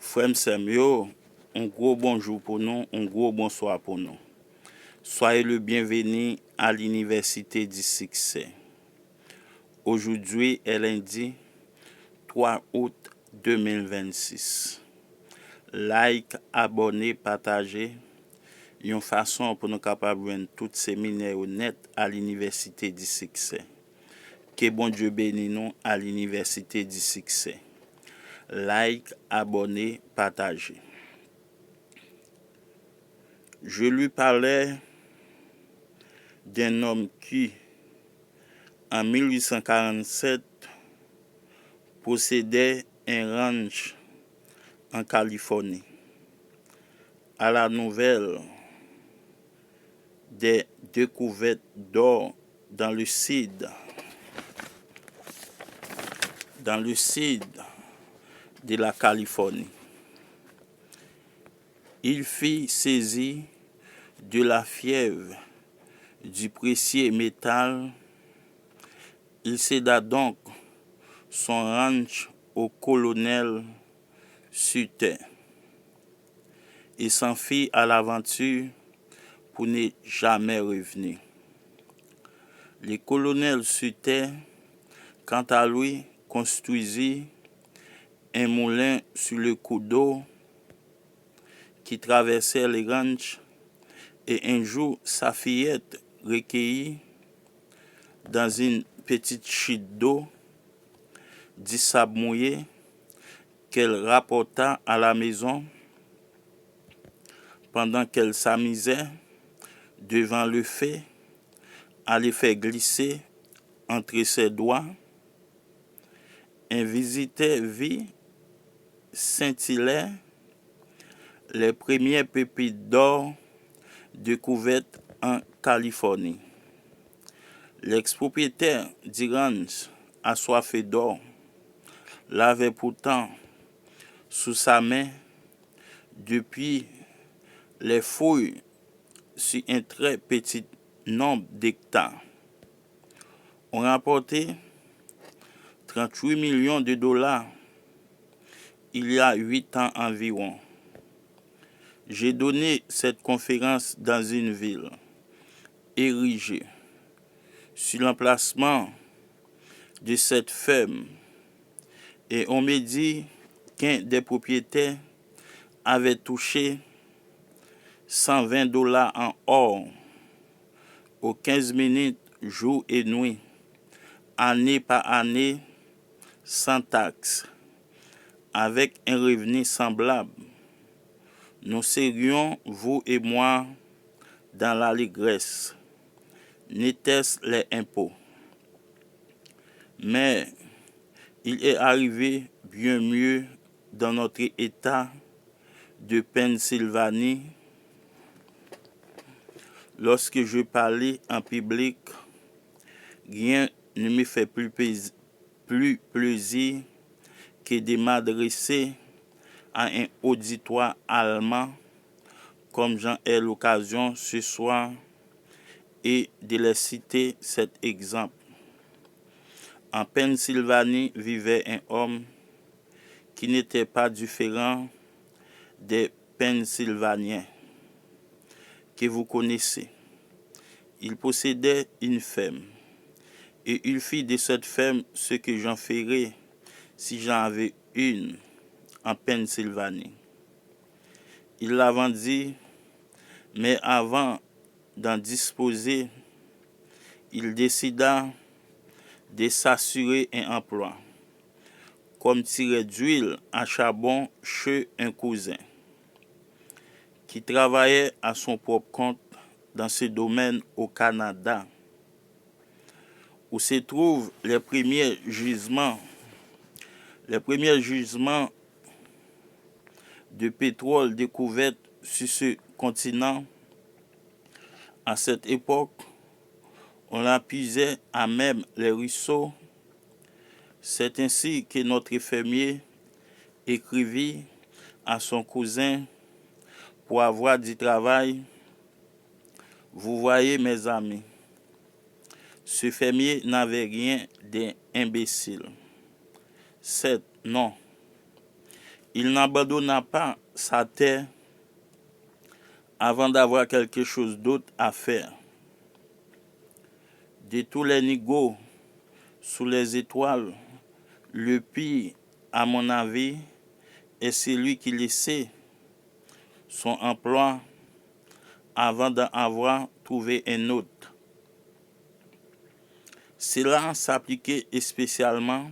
Frère Samuel, un gros bonjour pour nous, un gros bonsoir pour nous. Soyez le bienvenu à l'Université du Succès. Aujourd'hui est lundi 3 août 2026. Like, abonnez, partagez. Une façon pour nous capables de joindre tous ces séminaires net à l'Université du Succès. Que bon Dieu bénisse nous à l'Université du Succès. Like, abonnez, partagez. Je lui parlais d'un homme qui, en 1847, possédait un ranch en Californie. À la nouvelle des découvertes d'or dans le sud de la Californie, il fit saisir de la fièvre du précieux métal. Il céda donc son ranch au colonel Suter et s'enfuit à l'aventure pour ne jamais revenir. Le colonel Suter, quant à lui, construisit un moulin sur le cours d'eau qui traversait les ranchs, et un jour sa fillette recueillit dans une petite chute d'eau du sable mouillé qu'elle rapporta à la maison. Pendant qu'elle s'amusait devant le feu à les faire glisser entre ses doigts, un visiteur vit scintiller les premières pépites d'or découvertes en Californie. L'ex-propriétaire du ranch, assoiffé d'or, l'avait pourtant sous sa main depuis les fouilles sur un très petit nombre d'hectares. On rapporté 38 millions de dollars il y a 8 ans environ. J'ai donné cette conférence dans une ville érigée sur l'emplacement de cette ferme, et on me dit qu'un des propriétaires avait touché 120 dollars en or aux 15 minutes, jour et nuit, année par année, sans taxe, avec un revenu semblable. Nous serions, vous et moi, dans l'allégresse. N'était-ce les impôts? Mais il est arrivé bien mieux dans notre État de Pennsylvanie. Lorsque je parlais en public, rien ne me fait plus plaisir que de m'adresser à un auditoire allemand, comme j'en ai l'occasion ce soir, et de les citer cet exemple. En Pennsylvanie vivait un homme qui n'était pas différent des Pennsylvaniens que vous connaissez. Il possédait une ferme, et il fit de cette ferme ce que j'en ferais si j'en avais une en Pennsylvanie. Il la vendit, mais avant d'en disposer, il décida de s'assurer un emploi, comme tirer d'huile à charbon chez un cousin, qui travaillait à son propre compte dans ce domaine au Canada, où se trouvent les premiers gisements de pétrole découverts sur ce continent. À cette époque, on la puisait à même les ruisseaux. C'est ainsi que notre fermier écrivit à son cousin pour avoir du travail. Vous voyez, mes amis, ce fermier n'avait rien d'imbécile. C'est non. Il n'abandonna pas sa terre avant d'avoir quelque chose d'autre à faire. De tous les nigauds sous les étoiles, le pire, à mon avis, est celui qui laissait son emploi avant d'en avoir trouvé un autre. Cela s'appliquait spécialement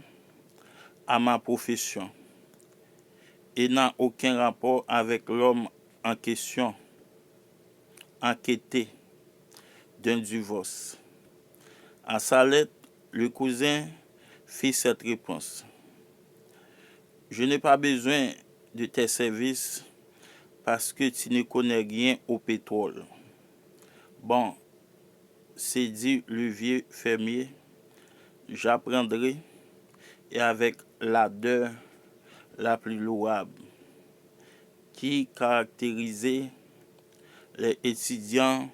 à ma profession et n'a aucun rapport avec l'homme en question, enquêté d'un divorce. À sa lettre, le cousin fit cette réponse. Je n'ai pas besoin de tes services parce que tu ne connais rien au pétrole. Bon, c'est dit le vieux fermier, j'apprendrai et avec l'ardeur la plus louable qui caractérisait les étudiants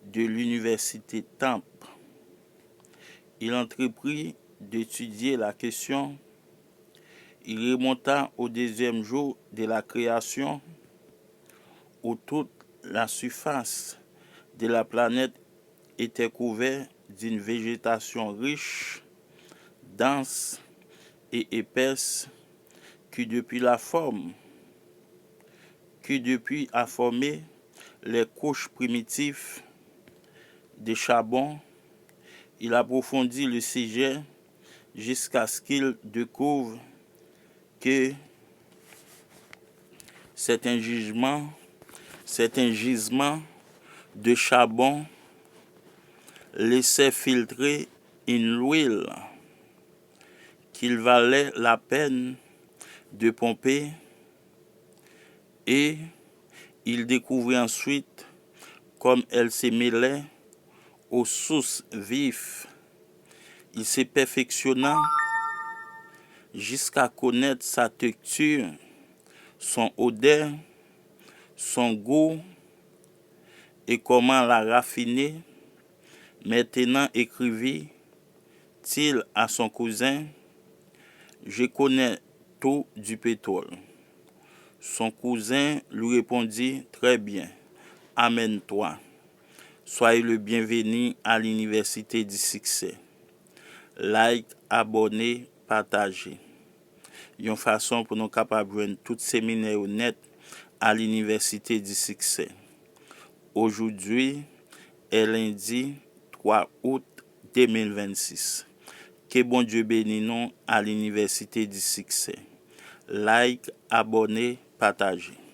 de l'université Temple. Il entreprit d'étudier la question. Il remonta au deuxième jour de la création où toute la surface de la planète était couverte d'une végétation riche, dense et épaisse qui depuis a formé les couches primitives de charbon. Il approfondit le sujet jusqu'à ce qu'il découvre que c'est un gisement de charbon laissait filtrer une huile qu'il valait la peine de pomper et il découvrit ensuite comme elle se mêlait aux sources vives. Il se perfectionna jusqu'à connaître sa texture, son odeur, son goût et comment la raffiner. Maintenant écrivit-il à son cousin, je connais tout du pétrole. Son cousin lui répondit, très bien, amène-toi. Soyez le bienvenu à l'Université du Succès. Like, abonnez, partagez. Une façon pour nous capables de joindre tout séminaire net à l'Université du Succès. Aujourd'hui est lundi 3 août 2026. Que bon Dieu bénisse nous à l'Université du Succès. Like, abonnez, partagez.